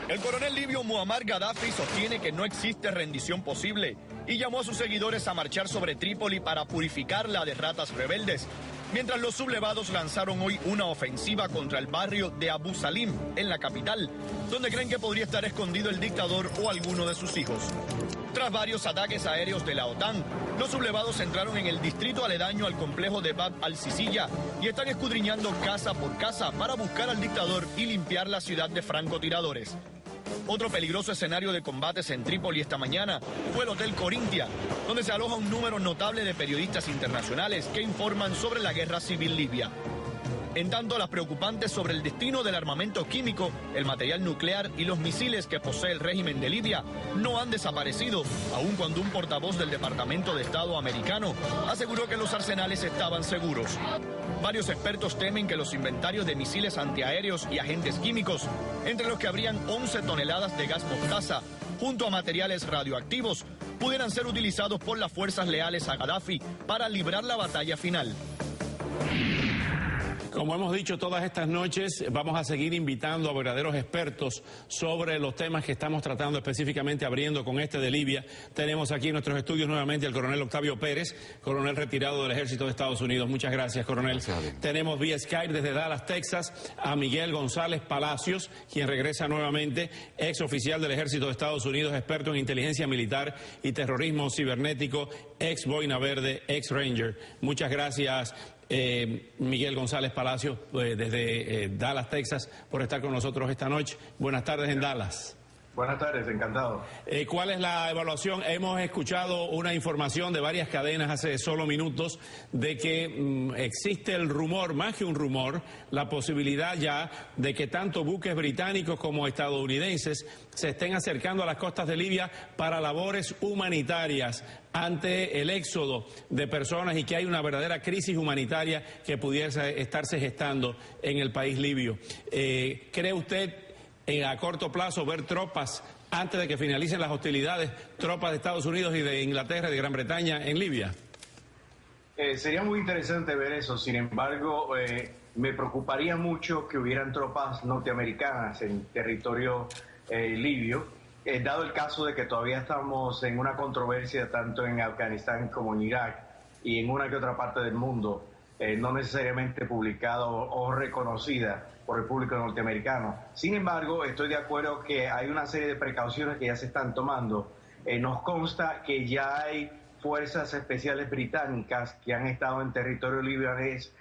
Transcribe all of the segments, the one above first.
El coronel libio Muammar Gaddafi sostiene que no existe rendición posible y llamó a sus seguidores a marchar sobre Trípoli para purificarla de ratas rebeldes, mientras los sublevados lanzaron hoy una ofensiva contra el barrio de Abu Salim, en la capital, donde creen que podría estar escondido el dictador o alguno de sus hijos. Tras varios ataques aéreos de la OTAN, los sublevados entraron en el distrito aledaño al complejo de Bab al-Sisiyya y están escudriñando casa por casa para buscar al dictador y limpiar la ciudad de francotiradores. Otro peligroso escenario de combates en Trípoli esta mañana fue el Hotel Corintia, donde se aloja un número notable de periodistas internacionales que informan sobre la guerra civil libia. En tanto, las preocupantes sobre el destino del armamento químico, el material nuclear y los misiles que posee el régimen de Libia no han desaparecido, aun cuando un portavoz del Departamento de Estado americano aseguró que los arsenales estaban seguros. Varios expertos temen que los inventarios de misiles antiaéreos y agentes químicos, entre los que habrían 11 toneladas de gas mostaza, junto a materiales radioactivos, pudieran ser utilizados por las fuerzas leales a Gaddafi para librar la batalla final. Como hemos dicho todas estas noches, vamos a seguir invitando a verdaderos expertos sobre los temas que estamos tratando, específicamente abriendo con este de Libia. Tenemos aquí en nuestros estudios nuevamente al coronel Octavio Pérez, coronel retirado del Ejército de Estados Unidos. Muchas gracias, coronel. Gracias. Tenemos vía Skype desde Dallas, Texas, a Miguel González Palacios, quien regresa nuevamente, ex oficial del Ejército de Estados Unidos, experto en inteligencia militar y terrorismo cibernético, ex Boina Verde, ex Ranger. Muchas gracias, Miguel González Palacios, desde Dallas, Texas, por estar con nosotros esta noche. Buenas tardes en Dallas. Buenas tardes, encantado. ¿Cuál es la evaluación? Hemos escuchado una información de varias cadenas hace solo minutos de que existe el rumor, más que un rumor, la posibilidad ya de que tanto buques británicos como estadounidenses se estén acercando a las costas de Libia para labores humanitarias ante el éxodo de personas y que hay una verdadera crisis humanitaria que pudiese estarse gestando en el país libio. ¿Cree usted a corto plazo ver tropas, antes de que finalicen las hostilidades, tropas de Estados Unidos y de Inglaterra y de Gran Bretaña en Libia? Sería muy interesante ver eso. Sin embargo, me preocuparía mucho que hubieran tropas norteamericanas en territorio libio, dado el caso de que todavía estamos en una controversia tanto en Afganistán como en Irak y en una que otra parte del mundo, no necesariamente publicada o reconocida por el público norteamericano. Sin embargo, estoy de acuerdo que hay una serie de precauciones que ya se están tomando. Nos consta que ya hay fuerzas especiales británicas que han estado en territorio libanés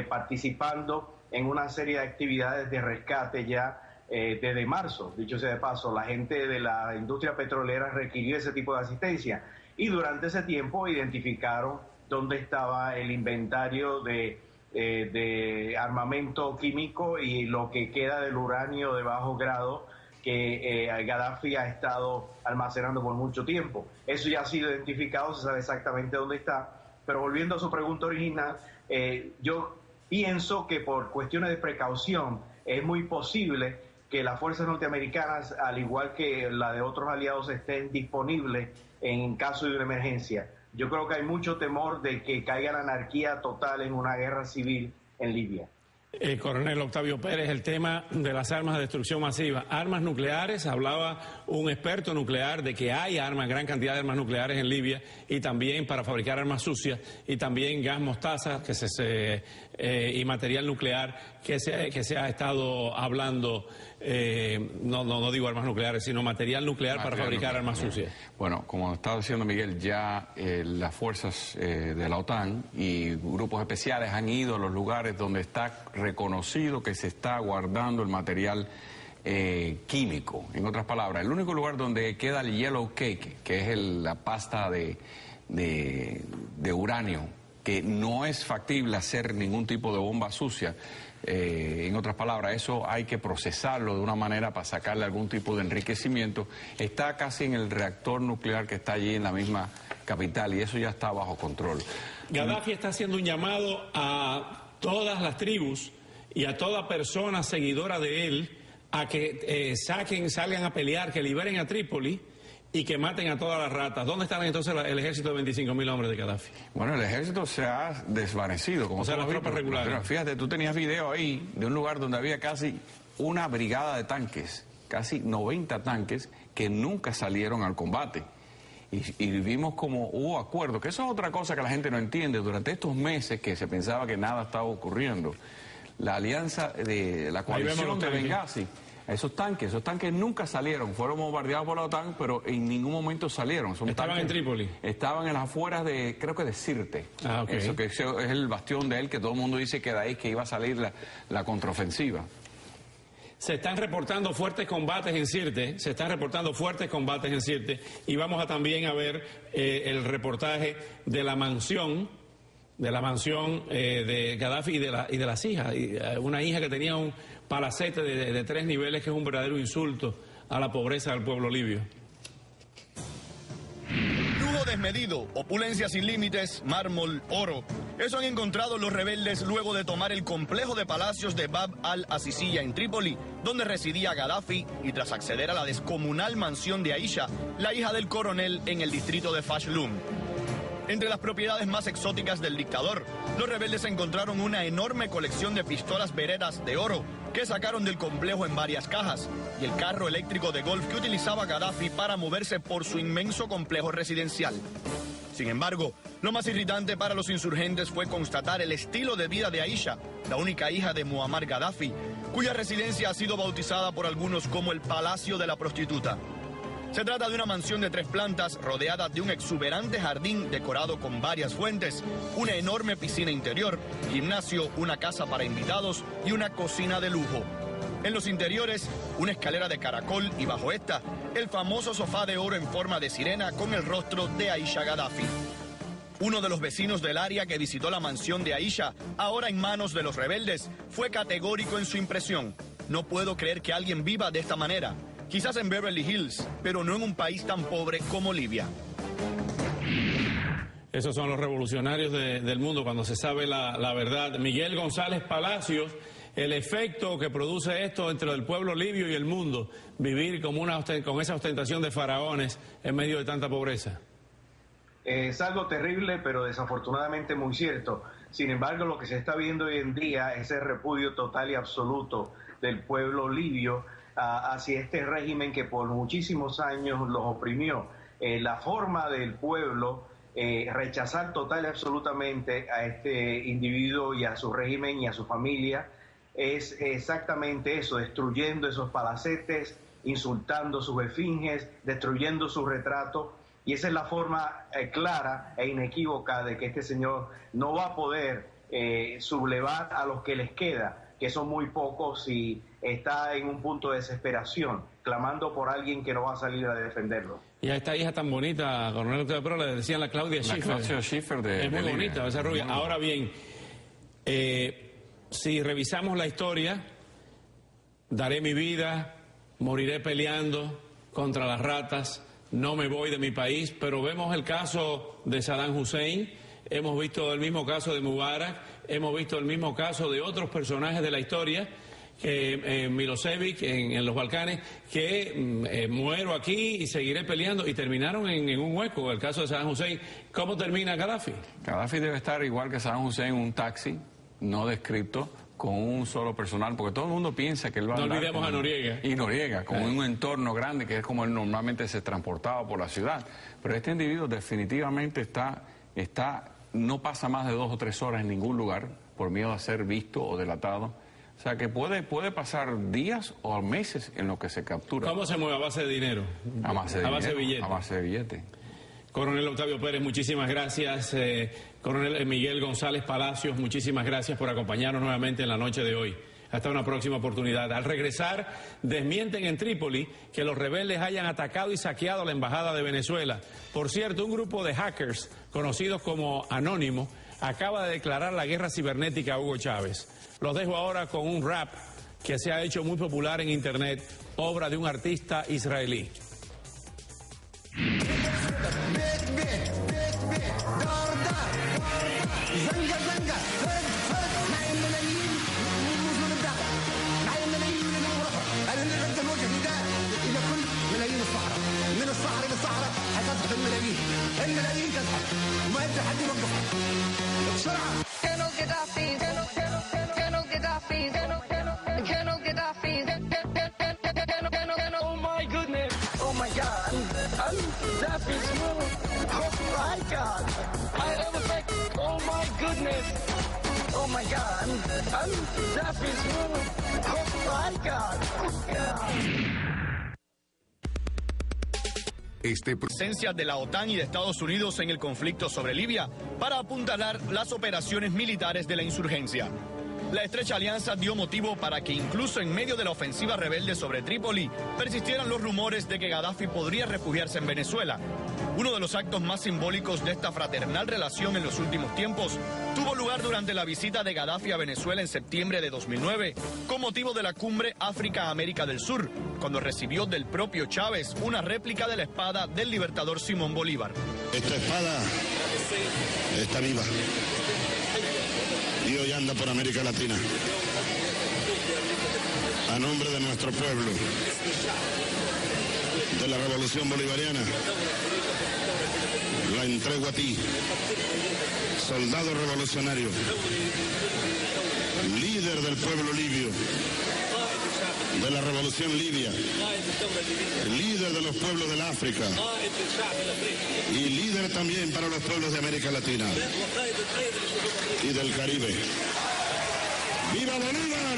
participando en una serie de actividades de rescate ya desde marzo. Dicho sea de paso, la gente de la industria petrolera requirió ese tipo de asistencia y durante ese tiempo identificaron dónde estaba el inventario de armamento químico y lo que queda del uranio de bajo grado que Gaddafi ha estado almacenando por mucho tiempo. Eso ya ha sido identificado, se sabe exactamente dónde está. Pero volviendo a su pregunta original, yo pienso que por cuestiones de precaución es muy posible que las fuerzas norteamericanas, al igual que la de otros aliados, estén disponibles en caso de una emergencia. Yo creo que hay mucho temor de que caiga la anarquía total en una guerra civil en Libia. Coronel Octavio Pérez, el tema de las armas de destrucción masiva, armas nucleares, hablaba un experto nuclear de que hay armas, gran cantidad de armas nucleares en Libia y también para fabricar armas sucias y también gas mostaza y material nuclear que se ha estado hablando, no digo armas nucleares, sino material nuclear para fabricar armas sucias. Bueno, como estaba diciendo Miguel, ya las fuerzas de la OTAN y grupos especiales han ido a los lugares donde está reconocido que se está guardando el material químico. En otras palabras, el único lugar donde queda el yellow cake, que es la pasta de uranio, que no es factible hacer ningún tipo de bomba sucia. En otras palabras, eso hay que procesarlo de una manera para sacarle algún tipo de enriquecimiento. Está casi en el reactor nuclear que está allí en la misma capital y eso ya está bajo control. Gaddafi está haciendo un llamado a todas las tribus y a toda persona seguidora de él a que salgan a pelear, que liberen a Trípoli y que maten a todas las ratas. ¿Dónde están entonces el ejército de 25.000 hombres de Gaddafi? Bueno, el ejército se ha desvanecido. Como o sea, las tropas regulares. Pero fíjate, tú tenías video ahí de un lugar donde había casi una brigada de tanques, casi 90 tanques que nunca salieron al combate. Y vimos como hubo acuerdos, que eso es otra cosa que la gente no entiende. Durante estos meses que se pensaba que nada estaba ocurriendo, la alianza de la coalición de Benghazi, esos tanques nunca salieron, fueron bombardeados por la OTAN, pero en ningún momento salieron. ¿Estaban en Trípoli? Estaban en las afueras de, creo que de Sirte. Ah, okay. Eso que es el bastión de él, que todo el mundo dice que de ahí que iba a salir la contraofensiva. Se están reportando fuertes combates en Sirte, y vamos a también a ver el reportaje de la mansión de Gaddafi y de las hijas, una hija que tenía un palacete de 3 niveles, que es un verdadero insulto a la pobreza del pueblo libio. Lujo desmedido, opulencia sin límites, mármol, oro. Eso han encontrado los rebeldes luego de tomar el complejo de palacios de Bab al-Aziziyya en Trípoli, donde residía Gaddafi, y tras acceder a la descomunal mansión de Aisha, la hija del coronel, en el distrito de Fashlum. Entre las propiedades más exóticas del dictador, los rebeldes encontraron una enorme colección de pistolas Beretas de oro que sacaron del complejo en varias cajas, y el carro eléctrico de golf que utilizaba Gaddafi para moverse por su inmenso complejo residencial. Sin embargo, lo más irritante para los insurgentes fue constatar el estilo de vida de Aisha, la única hija de Muammar Gaddafi, cuya residencia ha sido bautizada por algunos como el Palacio de la Prostituta. Se trata de una mansión de 3 plantas rodeada de un exuberante jardín decorado con varias fuentes, una enorme piscina interior, gimnasio, una casa para invitados y una cocina de lujo. En los interiores, una escalera de caracol y bajo esta, el famoso sofá de oro en forma de sirena con el rostro de Aisha Gaddafi. Uno de los vecinos del área que visitó la mansión de Aisha, ahora en manos de los rebeldes, fue categórico en su impresión. No puedo creer que alguien viva de esta manera. Quizás en Beverly Hills, pero no en un país tan pobre como Libia. Esos son los revolucionarios del mundo cuando se sabe la verdad. Miguel González Palacios, el efecto que produce esto entre el pueblo libio y el mundo, vivir con esa ostentación de faraones en medio de tanta pobreza. Es algo terrible, pero desafortunadamente muy cierto. Sin embargo, lo que se está viendo hoy en día es el repudio total y absoluto del pueblo libio hacia este régimen que por muchísimos años los oprimió. La forma del pueblo rechazar total y absolutamente a este individuo y a su régimen y a su familia es exactamente eso, destruyendo esos palacetes, insultando sus esfinges, destruyendo su retrato. Y esa es la forma clara e inequívoca de que este señor no va a poder sublevar a los que les queda, que son muy pocos, y está en un punto de desesperación, clamando por alguien que no va a salir a defenderlo. Y a esta hija tan bonita, coronel Octavio Pérez, le decían la Claudia Schiffer. Es muy bonita esa rubia. Ahora bien, si revisamos la historia, daré mi vida, moriré peleando contra las ratas, no me voy de mi país, pero vemos el caso de Saddam Hussein, hemos visto el mismo caso de Mubarak, hemos visto el mismo caso de otros personajes de la historia, Milosevic en los Balcanes, que muero aquí y seguiré peleando, y terminaron en un hueco. El caso de Saddam Hussein. ¿Cómo termina Gaddafi? Gaddafi debe estar igual que Saddam Hussein en un taxi, no descripto, con un solo personal, porque todo el mundo piensa que él va a andar. No olvidemos a Noriega. Y Noriega, con un entorno grande, que es como él normalmente se transportaba por la ciudad. Pero este individuo definitivamente no pasa más de 2 o 3 horas en ningún lugar, por miedo a ser visto o delatado. O sea, que puede pasar días o meses en lo que se captura. ¿Cómo se mueve? ¿A base de dinero? A base de billete. A base de billete. Coronel Octavio Pérez, muchísimas gracias. Coronel Miguel González Palacios, muchísimas gracias por acompañarnos nuevamente en la noche de hoy. Hasta una próxima oportunidad. Al regresar, desmienten en Trípoli que los rebeldes hayan atacado y saqueado la embajada de Venezuela. Por cierto, un grupo de hackers, conocidos como Anónimo, acaba de declarar la guerra cibernética a Hugo Chávez. Los dejo ahora con un rap que se ha hecho muy popular en Internet, obra de un artista israelí. من الصحراء الملايين تذهب وما يقدر حد يوقفها بسرعه. كانوا القذافي كانوا القذافي كانوا القذافي. Oh my goodness, oh my God, Gaddafi smooth, oh my God, I never think, oh my goodness, oh my God, Gaddafi smooth, oh my God. Presencia de la OTAN y de Estados Unidos en el conflicto sobre Libia para apuntalar las operaciones militares de la insurgencia. La estrecha alianza dio motivo para que incluso en medio de la ofensiva rebelde sobre Trípoli persistieran los rumores de que Gaddafi podría refugiarse en Venezuela. Uno de los actos más simbólicos de esta fraternal relación en los últimos tiempos tuvo lugar durante la visita de Gaddafi a Venezuela en septiembre de 2009, con motivo de la cumbre África-América del Sur, cuando recibió del propio Chávez una réplica de la espada del libertador Simón Bolívar. Esta espada está viva y hoy anda por América Latina. A nombre de nuestro pueblo, de la revolución bolivariana, la entrego a ti, soldado revolucionario, líder del pueblo libio, de la revolución libia, líder de los pueblos del África y líder también para los pueblos de América Latina y del Caribe. ¡Viva Bolívar!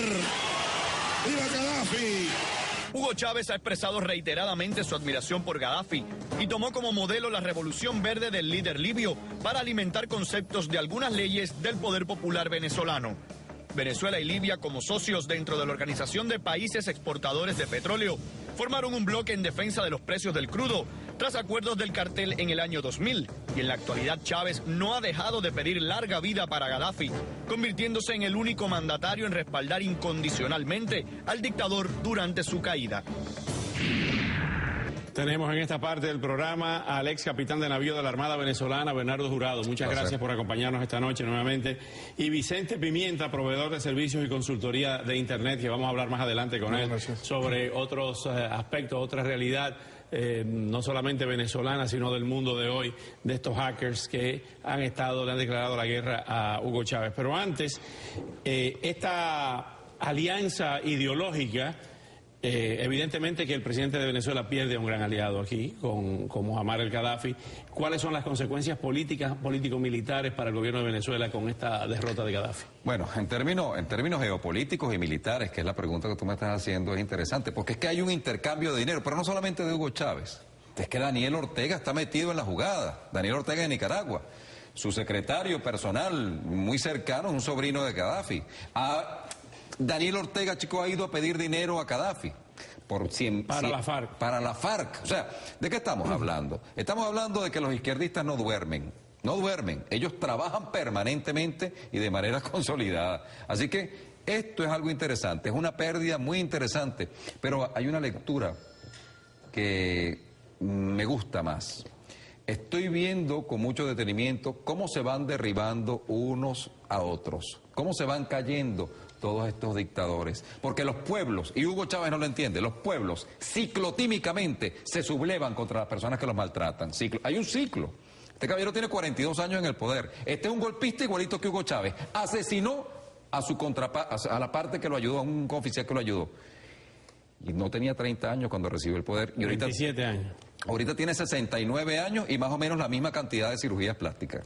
¡Viva Gaddafi! Hugo Chávez ha expresado reiteradamente su admiración por Gaddafi y tomó como modelo la revolución verde del líder libio para alimentar conceptos de algunas leyes del poder popular venezolano. Venezuela y Libia, como socios dentro de la Organización de Países Exportadores de Petróleo, formaron un bloque en defensa de los precios del crudo, tras acuerdos del cartel en el año 2000. Y en la actualidad Chávez no ha dejado de pedir larga vida para Gaddafi, convirtiéndose en el único mandatario en respaldar incondicionalmente al dictador durante su caída. Tenemos en esta parte del programa al ex capitán de navío de la Armada Venezolana, Bernardo Jurado. Muchas gracias por acompañarnos esta noche nuevamente. Y Vicente Pimienta, proveedor de servicios y consultoría de Internet, que vamos a hablar más adelante con él sobre otros aspectos, otra realidad, no solamente venezolana, sino del mundo de hoy, de estos hackers que le han declarado la guerra a Hugo Chávez. Pero antes, esta alianza ideológica, evidentemente que el presidente de Venezuela pierde un gran aliado aquí con Muammar el Gaddafi. ¿Cuáles son las consecuencias político-militares para el gobierno de Venezuela con esta derrota de Gaddafi? Bueno, en términos geopolíticos y militares, que es la pregunta que tú me estás haciendo, es interesante, porque es que hay un intercambio de dinero, pero no solamente de Hugo Chávez. Es que Daniel Ortega está metido en la jugada. Daniel Ortega de Nicaragua. Su secretario personal, muy cercano, un sobrino de Gaddafi. Daniel Ortega, chico, ha ido a pedir dinero a Gaddafi. Para la FARC. Para la FARC. O sea, ¿de qué estamos hablando? Estamos hablando de que los izquierdistas no duermen. No duermen. Ellos trabajan permanentemente y de manera consolidada. Así que esto es algo interesante. Es una pérdida muy interesante. Pero hay una lectura que me gusta más. Estoy viendo con mucho detenimiento cómo se van derribando unos a otros. Cómo se van cayendo todos estos dictadores, porque los pueblos, y Hugo Chávez no lo entiende, los pueblos ciclotímicamente se sublevan contra las personas que los maltratan. Hay un ciclo. Este caballero tiene 42 años en el poder. Este es un golpista igualito que Hugo Chávez. Asesinó a su a la parte que lo ayudó, a un oficial que lo ayudó. Y no tenía 30 años cuando recibió el poder. Y 27 años. Ahorita tiene 69 años y más o menos la misma cantidad de cirugías plásticas.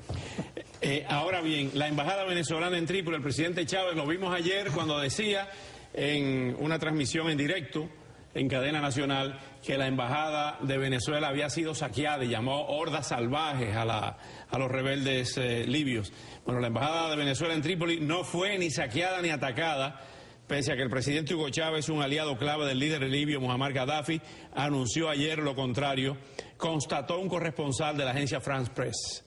Ahora bien, la embajada venezolana en Trípoli, el presidente Chávez, lo vimos ayer cuando decía en una transmisión en directo en cadena nacional que la embajada de Venezuela había sido saqueada y llamó hordas salvajes a los rebeldes libios. Bueno, la embajada de Venezuela en Trípoli no fue ni saqueada ni atacada, pese a que el presidente Hugo Chávez, un aliado clave del líder libio Muammar Gaddafi, anunció ayer lo contrario, constató un corresponsal de la agencia France Press.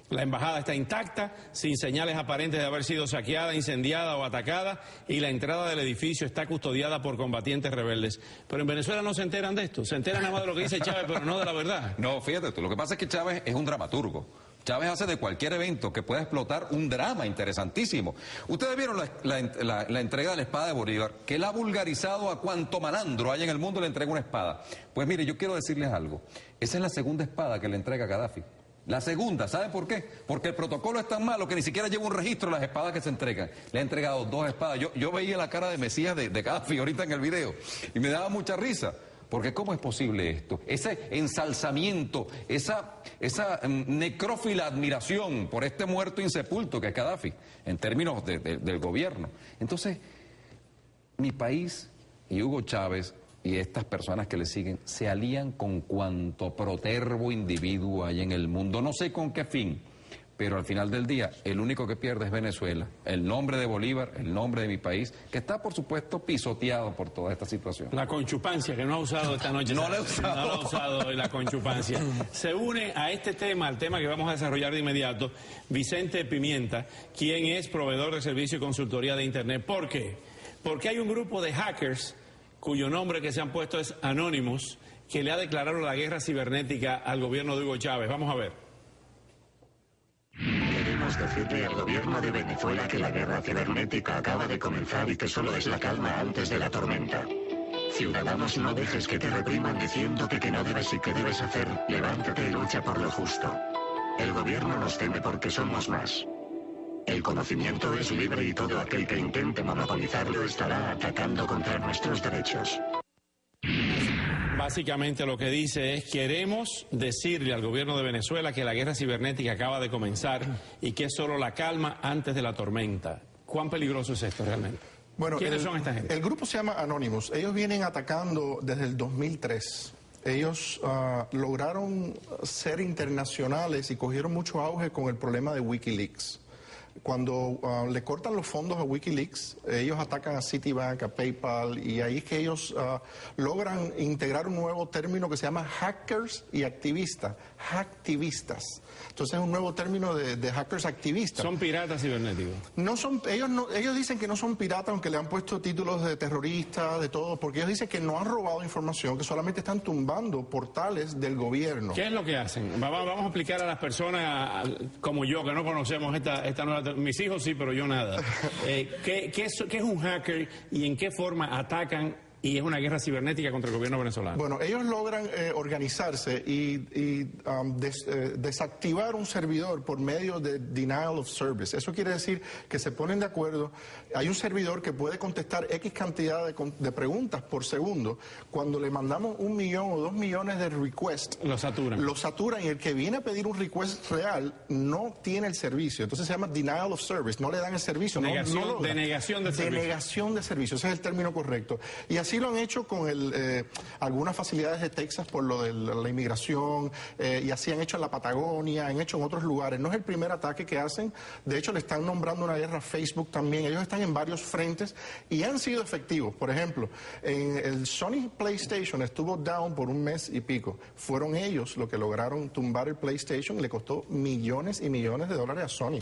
La embajada está intacta, sin señales aparentes de haber sido saqueada, incendiada o atacada, y la entrada del edificio está custodiada por combatientes rebeldes. Pero en Venezuela no se enteran de esto, se enteran nada más de lo que dice Chávez, pero no de la verdad. No, fíjate tú, lo que pasa es que Chávez es un dramaturgo. Chávez hace de cualquier evento que pueda explotar un drama interesantísimo. Ustedes vieron la entrega de la espada de Bolívar, que él ha vulgarizado a cuanto malandro hay en el mundo, le entrega una espada. Pues mire, yo quiero decirles algo. Esa es la segunda espada que le entrega a Gaddafi. La segunda, ¿saben por qué? Porque el protocolo es tan malo que ni siquiera lleva un registro de las espadas que se entregan. Le ha entregado 2 espadas. Yo veía la cara de Mesías de Gaddafi ahorita en el video y me daba mucha risa. Porque ¿cómo es posible esto? Ese ensalzamiento, esa necrófila admiración por este muerto insepulto que es Gaddafi, en términos del gobierno. Entonces, mi país y Hugo Chávez y estas personas que le siguen se alían con cuanto protervo individuo hay en el mundo. No sé con qué fin, pero al final del día el único que pierde es Venezuela. El nombre de Bolívar, el nombre de mi país, que está por supuesto pisoteado por toda esta situación. La conchupancia, que no ha usado esta noche. No la he usado. No la ha usado la conchupancia. Se une a este tema, al tema que vamos a desarrollar de inmediato, Vicente Pimienta, quien es proveedor de servicio y consultoría de Internet. ¿Por qué? Porque hay un grupo de hackers cuyo nombre que se han puesto es Anonymous, que le ha declarado la guerra cibernética al gobierno de Hugo Chávez. Vamos a ver. Queremos decirle al gobierno de Venezuela que la guerra cibernética acaba de comenzar y que solo es la calma antes de la tormenta. Ciudadanos, no dejes que te repriman diciendo que no debes y que debes hacer. Levántate y lucha por lo justo. El gobierno nos teme porque somos más. El conocimiento es libre y todo aquel que intente monopolizarlo estará atacando contra nuestros derechos. Básicamente lo que dice es: queremos decirle al gobierno de Venezuela que la guerra cibernética acaba de comenzar y que es solo la calma antes de la tormenta. ¿Cuán peligroso es esto realmente? Bueno, ¿Quiénes son esta gente? El grupo se llama Anonymous. Ellos vienen atacando desde el 2003. Ellos lograron ser internacionales y cogieron mucho auge con el problema de Wikileaks. Cuando le cortan los fondos a Wikileaks, ellos atacan a Citibank, a PayPal, y ahí es que ellos logran integrar un nuevo término que se llama hackers y activistas, hacktivistas. Entonces es un nuevo término de hackers activistas. ¿Son piratas cibernéticos? No son, ellos dicen que no son piratas, aunque le han puesto títulos de terroristas, de todo, porque ellos dicen que no han robado información, que solamente están tumbando portales del gobierno. ¿Qué es lo que hacen? Vamos a explicar a las personas como yo, que no conocemos esta nueva... Mis hijos sí, pero yo nada. ¿Qué es un hacker y en qué forma atacan? Y es una guerra cibernética contra el gobierno venezolano. Bueno, ellos logran organizarse y desactivar un servidor por medio de denial of service. Eso quiere decir que se ponen de acuerdo. Hay un servidor que puede contestar X cantidad de preguntas por segundo. Cuando le mandamos 1 millón o 2 millones de requests, lo saturan. Lo saturan, y el que viene a pedir un request real no tiene el servicio. Entonces se llama denial of service. No le dan el servicio. Denegación de servicio. Denegación de servicio. Ese es el término correcto. Y así lo han hecho con algunas facilidades de Texas por lo de la inmigración, y así han hecho en la Patagonia, han hecho en otros lugares. No es el primer ataque que hacen. De hecho, le están nombrando una guerra a Facebook también. Ellos están en varios frentes y han sido efectivos. Por ejemplo, en el Sony PlayStation estuvo down por 1 mes y pico. Fueron ellos los que lograron tumbar el PlayStation y le costó millones y millones de dólares a Sony.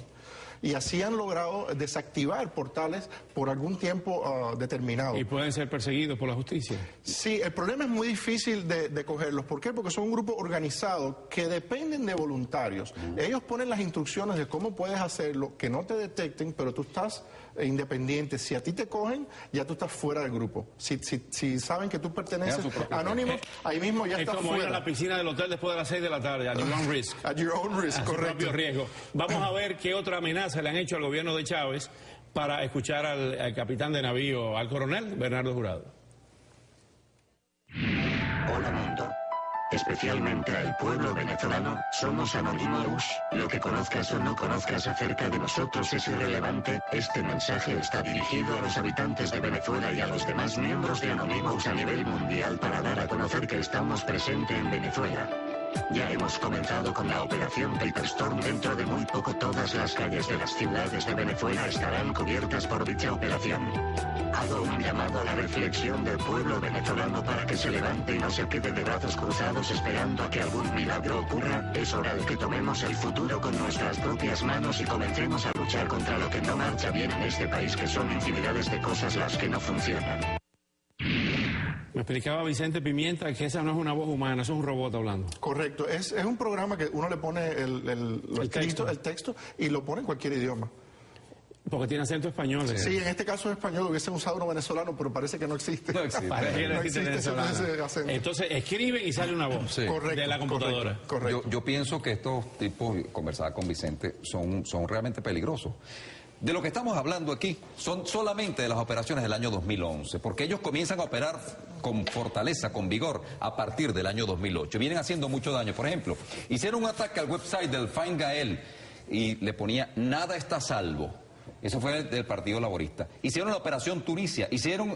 Y así han logrado desactivar portales por algún tiempo determinado. ¿Y pueden ser perseguidos por la justicia? Sí, el problema es muy difícil de cogerlos. ¿Por qué? Porque son un grupo organizado que dependen de voluntarios. Ellos ponen las instrucciones de cómo puedes hacerlo, que no te detecten, pero tú estás independiente. Si a ti te cogen, ya tú estás fuera del grupo. Si saben que tú perteneces a Anonymous, ahí mismo ya estás fuera. Es como ir a la piscina del hotel después de las 6 de la tarde, at your own risk. At your own risk, correcto. A su propio riesgo. Vamos a ver qué otra amenaza le han hecho al gobierno de Chávez, para escuchar al capitán de navío, al coronel Bernardo Jurado. Hola mundo. Especialmente al pueblo venezolano, somos Anonymous. Lo que conozcas o no conozcas acerca de nosotros es irrelevante. Este mensaje está dirigido a los habitantes de Venezuela y a los demás miembros de Anonymous a nivel mundial para dar a conocer que estamos presentes en Venezuela. Ya hemos comenzado con la operación Paperstorm. Dentro de muy poco todas las calles de las ciudades de Venezuela estarán cubiertas por dicha operación. Hago un llamado a la reflexión del pueblo venezolano para que se levante y no se quede de brazos cruzados esperando a que algún milagro ocurra. Es hora de que tomemos el futuro con nuestras propias manos y comencemos a luchar contra lo que no marcha bien en este país, que son infinidades de cosas las que no funcionan. Me Explicaba Vicente Pimienta que esa no es una voz humana, eso es un robot hablando. Correcto, es un programa que uno le pone el texto y lo pone en cualquier idioma. Porque tiene acento español. Sí, en este caso es español, hubiese usado uno venezolano, pero parece que no existe. No existe. Parece que no existe venezolano. Entonces escriben y sale una voz de la computadora. Correcto. Yo pienso que estos tipos, conversaba con Vicente, son realmente peligrosos. De lo que estamos hablando aquí son solamente de las operaciones del año 2011, porque ellos comienzan a operar con fortaleza, con vigor, a partir del año 2008. Vienen haciendo mucho daño. Por ejemplo, hicieron un ataque al website del Fine Gael y le ponía "nada está a salvo". Eso fue del Partido Laborista. Hicieron la operación Tunisia,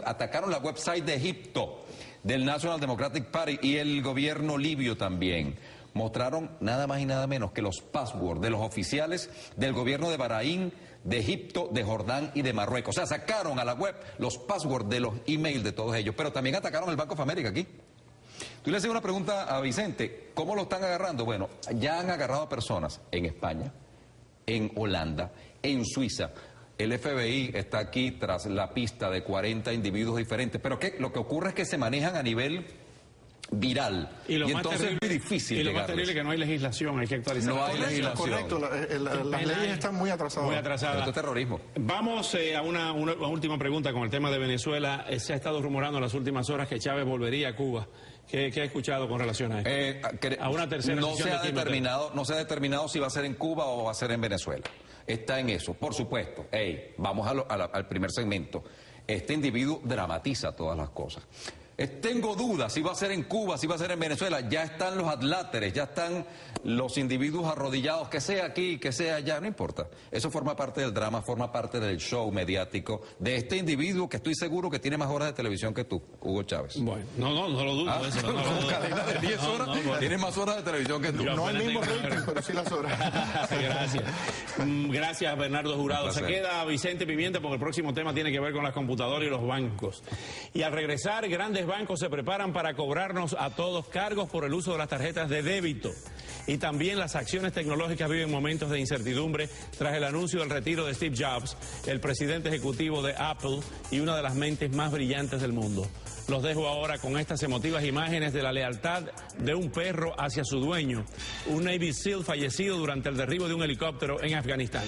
atacaron la website de Egipto, del National Democratic Party y el gobierno libio también. Mostraron nada más y nada menos que los passwords de los oficiales del gobierno de Bahrein, de Egipto, de Jordán y de Marruecos. O sea, sacaron a la web los passwords de los emails de todos ellos, pero también atacaron el Bank of America aquí. Tú le haces una pregunta a Vicente, ¿cómo lo están agarrando? Bueno, ya han agarrado a personas en España, en Holanda, en Suiza. El FBI está aquí tras la pista de 40 individuos diferentes, pero lo que ocurre es que se manejan a nivel viral y entonces es muy difícil. Y lo más terrible es que no hay legislación, hay que actualizar. No hay legislación. Correcto, las leyes están muy atrasadas. Muy atrasadas. Esto es terrorismo. Vamos a una última pregunta con el tema de Venezuela. Se ha estado rumorando en las últimas horas que Chávez volvería a Cuba. ¿Qué ha escuchado con relación a esto? A una tercera no se ha determinado si va a ser en Cuba o va a ser en Venezuela. Está en eso, por supuesto. Vamos al primer segmento. Este individuo dramatiza todas las cosas. Tengo dudas si va a ser en Cuba, si va a ser en Venezuela. Ya están los adláteres, ya están los individuos arrodillados, que sea aquí, que sea allá, no importa. Eso forma parte del drama, forma parte del show mediático de este individuo que estoy seguro que tiene más horas de televisión que tú, Hugo Chávez. Bueno, no lo dudo. Eso, no, cadena de 10 horas, tiene más horas de televisión que tú. No el mismo rating, pero sí las horas. Gracias. Gracias, Bernardo Jurado. Se queda Vicente Pimienta porque el próximo tema tiene que ver con las computadoras y los bancos. Y al regresar, grandes bancos se preparan para cobrarnos a todos cargos por el uso de las tarjetas de débito. Y también las acciones tecnológicas viven momentos de incertidumbre tras el anuncio del retiro de Steve Jobs, el presidente ejecutivo de Apple y una de las mentes más brillantes del mundo. Los dejo ahora con estas emotivas imágenes de la lealtad de un perro hacia su dueño, un Navy SEAL fallecido durante el derribo de un helicóptero en Afganistán.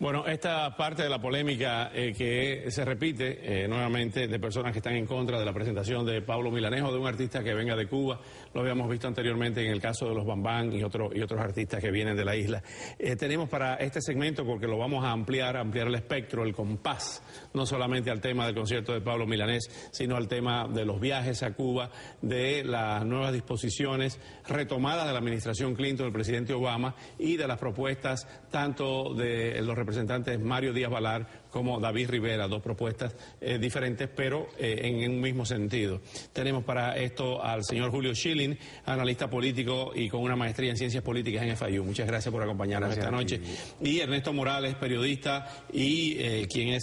Bueno, esta parte de la polémica que se repite nuevamente de personas que están en contra de la presentación de Pablo Milanejo, de un artista que venga de Cuba, lo habíamos visto anteriormente en el caso de los Bambán y otros artistas que vienen de la isla. Tenemos para este segmento, porque lo vamos a ampliar el espectro, el compás, no solamente al tema del concierto de Pablo Milanés, sino al tema de los viajes a Cuba, de las nuevas disposiciones retomadas de la administración Clinton, del presidente Obama, y de las propuestas tanto de los representantes Mario Díaz Balar como David Rivera, dos propuestas diferentes, pero en un mismo sentido. Tenemos para esto al señor Julio Schilling, analista político y con una maestría en ciencias políticas en FIU. Muchas gracias por acompañarnos esta noche. Y Ernesto Morales, periodista y quien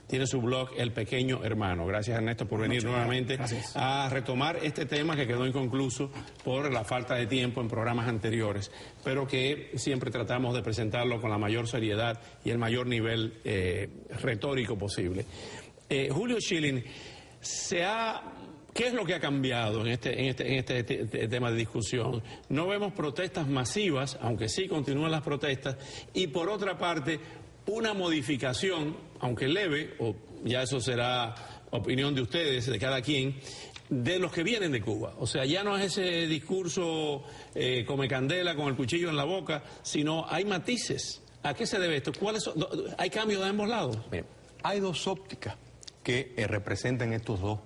tiene su blog El Pequeño Hermano. Gracias, Ernesto, por venir nuevamente a retomar este tema que quedó inconcluso por la falta de tiempo en programas anteriores, pero que siempre tratamos de presentarlo con la mayor seriedad y el mayor nivel retórico posible. Julio Schilling, ¿qué es lo que ha cambiado en este tema de discusión? No vemos protestas masivas, aunque sí continúan las protestas, y por otra parte, una modificación, aunque leve, o ya eso será opinión de ustedes, de cada quien, de los que vienen de Cuba. O sea, ya no es ese discurso come candela con el cuchillo en la boca, sino hay matices. ¿A qué se debe esto? ¿Hay cambios de ambos lados? Bien, hay dos ópticas que representan estos dos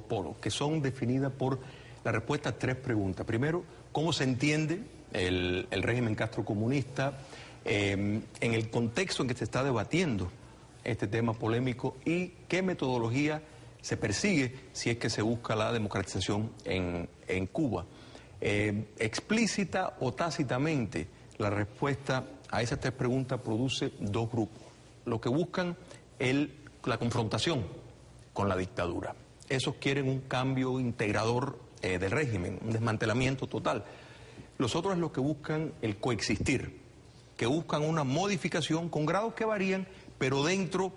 polos, que son definidas por la respuesta a 3 preguntas. Primero, ¿cómo se entiende el régimen castrocomunista en el contexto en que se está debatiendo este tema polémico y qué metodología se persigue si es que se busca la democratización en Cuba? Explícita o tácitamente, la respuesta a esas 3 preguntas produce 2 grupos. Los que buscan la confrontación con la dictadura. Esos quieren un cambio integrador del régimen, un desmantelamiento total. Los otros los que buscan el coexistir, que buscan una modificación con grados que varían, pero dentro,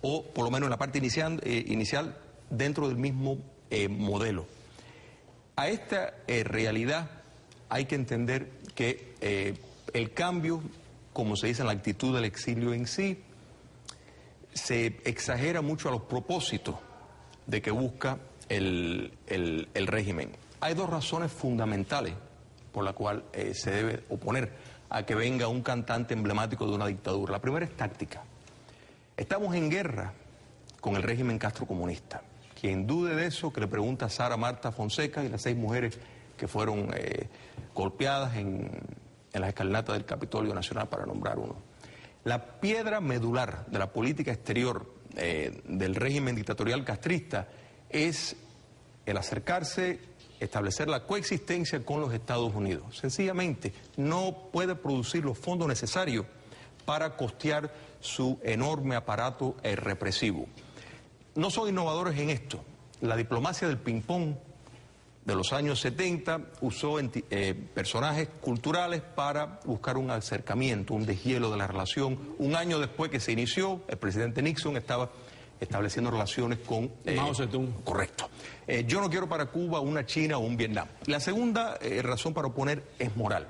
o por lo menos en la parte inicial dentro del mismo modelo. A esta realidad hay que entender que el cambio, como se dice en la actitud del exilio en sí, se exagera mucho a los propósitos de que busca el régimen. Hay 2 razones fundamentales por las cuales se debe oponer a que venga un cantante emblemático de una dictadura. La primera es táctica. Estamos en guerra con el régimen castrocomunista. Quien dude de eso, que le pregunta a Sara Marta Fonseca y las 6 mujeres que fueron golpeadas en las escalinatas del Capitolio Nacional, para nombrar uno. La piedra medular de la política exterior del régimen dictatorial castrista es el acercarse, establecer la coexistencia con los Estados Unidos. Sencillamente no puede producir los fondos necesarios para costear su enorme aparato represivo. No son innovadores en esto. La diplomacia del ping-pong de los años 70 usó personajes culturales para buscar un acercamiento, un deshielo de la relación. Un año después que se inició, el presidente Nixon estaba estableciendo relaciones con Mao Zedong. Correcto. Yo no quiero para Cuba una China o un Vietnam. La segunda razón para oponer es moral.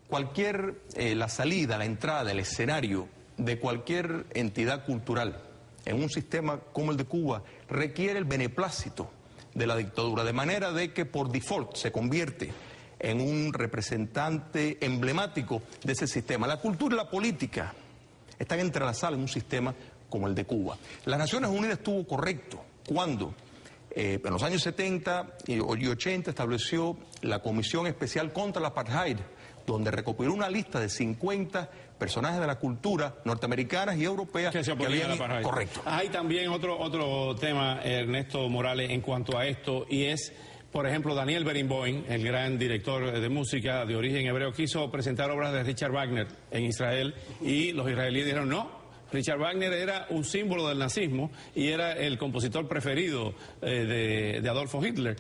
La salida, la entrada, el escenario de cualquier entidad cultural en un sistema como el de Cuba requiere el beneplácito de la dictadura, de manera de que por default se convierte en un representante emblemático de ese sistema. La cultura y la política están entrelazadas en un sistema como el de Cuba. Las Naciones Unidas estuvo correcto cuando en los años 70 y 80 estableció la Comisión Especial contra el Apartheid, donde recopiló una lista de 50 personajes de la cultura norteamericanas y europeas que se oponían a la apartheid. Correcto. Hay también otro tema, Ernesto Morales, en cuanto a esto, y es, por ejemplo, Daniel Barenboim, el gran director de música de origen hebreo, quiso presentar obras de Richard Wagner en Israel, y los israelíes dijeron no. Richard Wagner era un símbolo del nazismo y era el compositor preferido de Adolfo Hitler.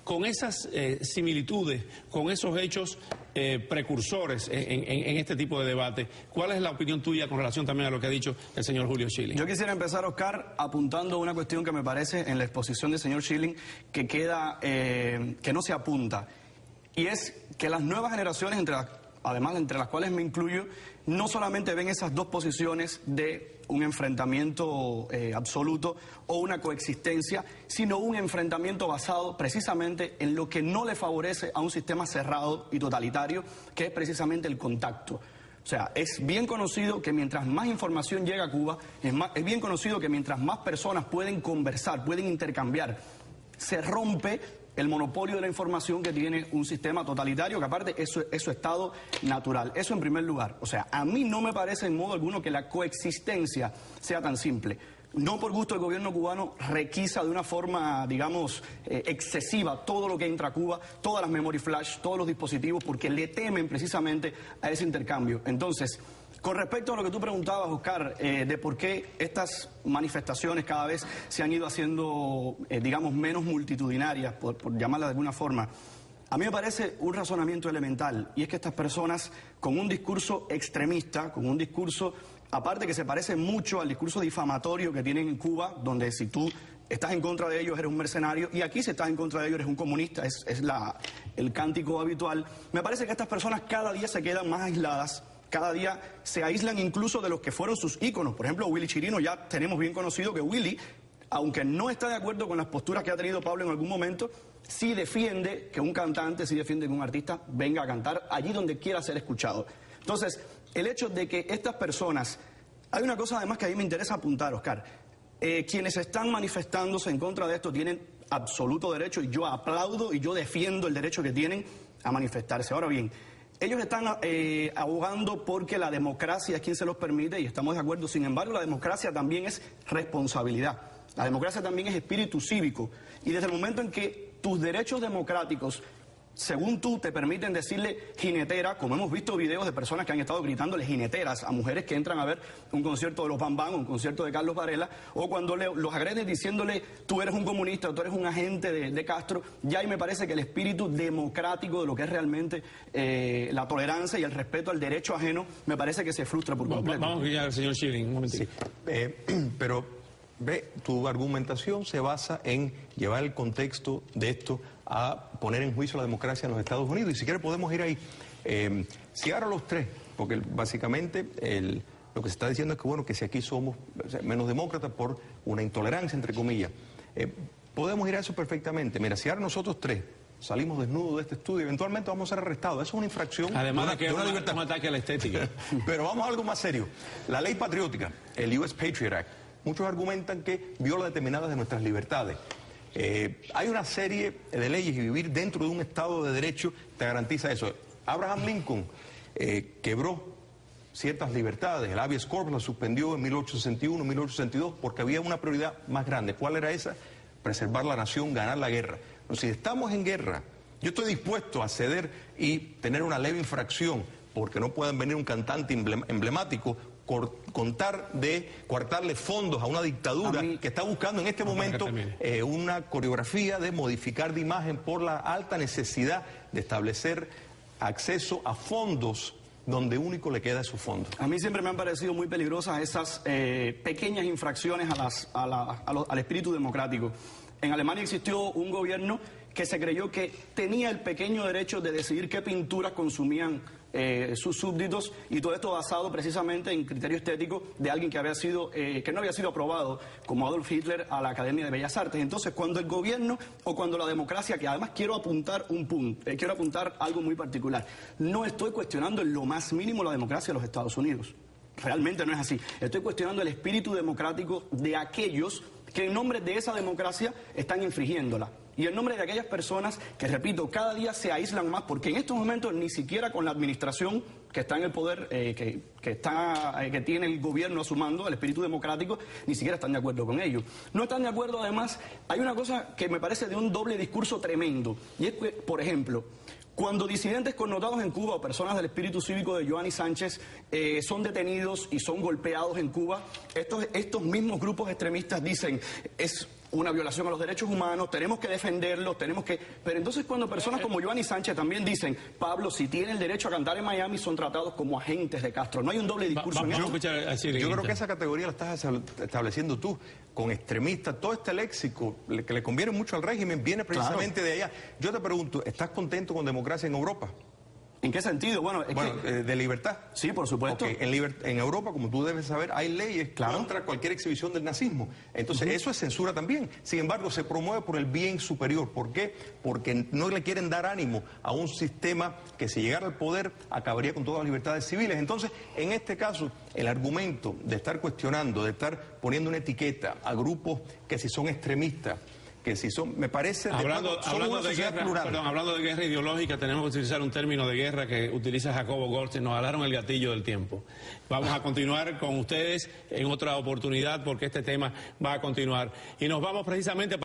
Con esas similitudes, con esos hechos precursores en este tipo de debate, ¿cuál es la opinión tuya con relación también a lo que ha dicho el señor Julio Schilling? Yo quisiera empezar, Oscar, apuntando una cuestión que me parece en la exposición del señor Schilling que queda, que no se apunta, y es que las nuevas generaciones, además entre las cuales me incluyo, no solamente ven esas 2 posiciones de un enfrentamiento absoluto o una coexistencia, sino un enfrentamiento basado precisamente en lo que no le favorece a un sistema cerrado y totalitario, que es precisamente el contacto. O sea, es bien conocido que mientras más información llega a Cuba, es bien conocido que mientras más personas pueden conversar, pueden intercambiar, se rompe el monopolio de la información que tiene un sistema totalitario, que aparte es su estado natural. Eso en primer lugar. O sea, a mí no me parece en modo alguno que la coexistencia sea tan simple. No por gusto el gobierno cubano requisa de una forma, digamos, excesiva todo lo que entra a Cuba, todas las memory flash, todos los dispositivos, porque le temen precisamente a ese intercambio. Entonces, con respecto a lo que tú preguntabas, Oscar, de por qué estas manifestaciones cada vez se han ido haciendo, digamos, menos multitudinarias, por llamarlas de alguna forma, a mí me parece un razonamiento elemental, y es que estas personas, con un discurso extremista, con un discurso, aparte que se parece mucho al discurso difamatorio que tienen en Cuba, donde si tú estás en contra de ellos eres un mercenario, y aquí si estás en contra de ellos eres un comunista, es el cántico habitual. Me parece que estas personas cada día se quedan más aisladas, cada día se aíslan incluso de los que fueron sus íconos. Por ejemplo, Willy Chirino, ya tenemos bien conocido que Willy, aunque no está de acuerdo con las posturas que ha tenido Pablo en algún momento, sí defiende que un cantante, sí defiende que un artista venga a cantar allí donde quiera ser escuchado. Entonces, el hecho de que estas personas... Hay una cosa además que a mí me interesa apuntar, Oscar. Quienes están manifestándose en contra de esto tienen absoluto derecho y yo aplaudo y yo defiendo el derecho que tienen a manifestarse. Ahora bien, ellos están abogando porque la democracia es quien se los permite y estamos de acuerdo. Sin embargo, la democracia también es responsabilidad. La democracia también es espíritu cívico. Y desde el momento en que tus derechos democráticos, según tú, te permiten decirle jinetera, como hemos visto videos de personas que han estado gritándole jineteras a mujeres que entran a ver un concierto de los Bam Bam, un concierto de Carlos Varela, o cuando los agredes diciéndole tú eres un comunista, tú eres un agente de Castro, ya ahí me parece que el espíritu democrático de lo que es realmente la tolerancia y el respeto al derecho ajeno, me parece que se frustra por completo. Vamos a guiar al señor Schilling, un momentito. Sí, pero ve, tu argumentación se basa en llevar el contexto de esto a poner en juicio la democracia en los Estados Unidos, y si quieres podemos ir ahí. Si ahora los tres, porque básicamente lo que se está diciendo es que bueno, que si aquí somos menos demócratas por una intolerancia, entre comillas, podemos ir a eso perfectamente. Mira, si ahora nosotros tres salimos desnudos de este estudio, eventualmente vamos a ser arrestados. Eso es una infracción. Además de que es un ataque a la estética. Pero vamos a algo más serio. La ley patriótica, el US Patriot Act, muchos argumentan que viola determinadas de nuestras libertades. Hay una serie de leyes y vivir dentro de un Estado de Derecho te garantiza eso. Abraham Lincoln quebró ciertas libertades, el habeas corpus la suspendió en 1861, 1862, porque había una prioridad más grande. ¿Cuál era esa? Preservar la nación, ganar la guerra. Entonces, si estamos en guerra, yo estoy dispuesto a ceder y tener una leve infracción porque no pueden venir un cantante emblemático, coartarle fondos a una dictadura que está buscando en este momento una coreografía de modificar de imagen por la alta necesidad de establecer acceso a fondos donde único le queda esos fondos. A mí siempre me han parecido muy peligrosas esas pequeñas infracciones al espíritu democrático. En Alemania existió un gobierno que se creyó que tenía el pequeño derecho de decidir qué pinturas consumían sus súbditos, y todo esto basado precisamente en criterio estético de alguien que no había sido aprobado como Adolf Hitler a la Academia de Bellas Artes. Entonces, cuando el gobierno o cuando la democracia, que además quiero apuntar algo muy particular, no estoy cuestionando en lo más mínimo la democracia de los Estados Unidos. Realmente no es así. Estoy cuestionando el espíritu democrático de aquellos que en nombre de esa democracia están infringiéndola. Y en nombre de aquellas personas que, repito, cada día se aíslan más, porque en estos momentos ni siquiera con la administración que está en el poder, que tiene el gobierno a su mando, el espíritu democrático, ni siquiera están de acuerdo con ello. No están de acuerdo, además, hay una cosa que me parece de un doble discurso tremendo, y es que, por ejemplo, cuando disidentes connotados en Cuba o personas del espíritu cívico de Joanny Sánchez son detenidos y son golpeados en Cuba, estos mismos grupos extremistas dicen es una violación a los derechos humanos, tenemos que defenderlos, Pero entonces cuando personas como Joanny Sánchez también dicen, Pablo, si tienen el derecho a cantar en Miami, son tratados como agentes de Castro. No hay un doble discurso en eso. Yo creo que esa categoría la estás estableciendo tú, con extremistas. Todo este léxico que le conviene mucho al régimen viene precisamente de allá. Yo te pregunto, ¿estás contento con democracia en Europa? ¿En qué sentido? Bueno, de libertad. Sí, por supuesto. Okay. En Europa, como tú debes saber, hay leyes contra cualquier exhibición del nazismo. Entonces, eso es censura también. Sin embargo, se promueve por el bien superior. ¿Por qué? Porque no le quieren dar ánimo a un sistema que, si llegara al poder, acabaría con todas las libertades civiles. Entonces, en este caso, el argumento de estar cuestionando, de estar poniendo una etiqueta a grupos que si son extremistas, que si son, me parece, hablando de guerra ideológica, tenemos que utilizar un término de guerra que utiliza Jacobo Goldstein. Nos jalaron el gatillo del tiempo. Vamos a continuar con ustedes en otra oportunidad porque este tema va a continuar. Y nos vamos precisamente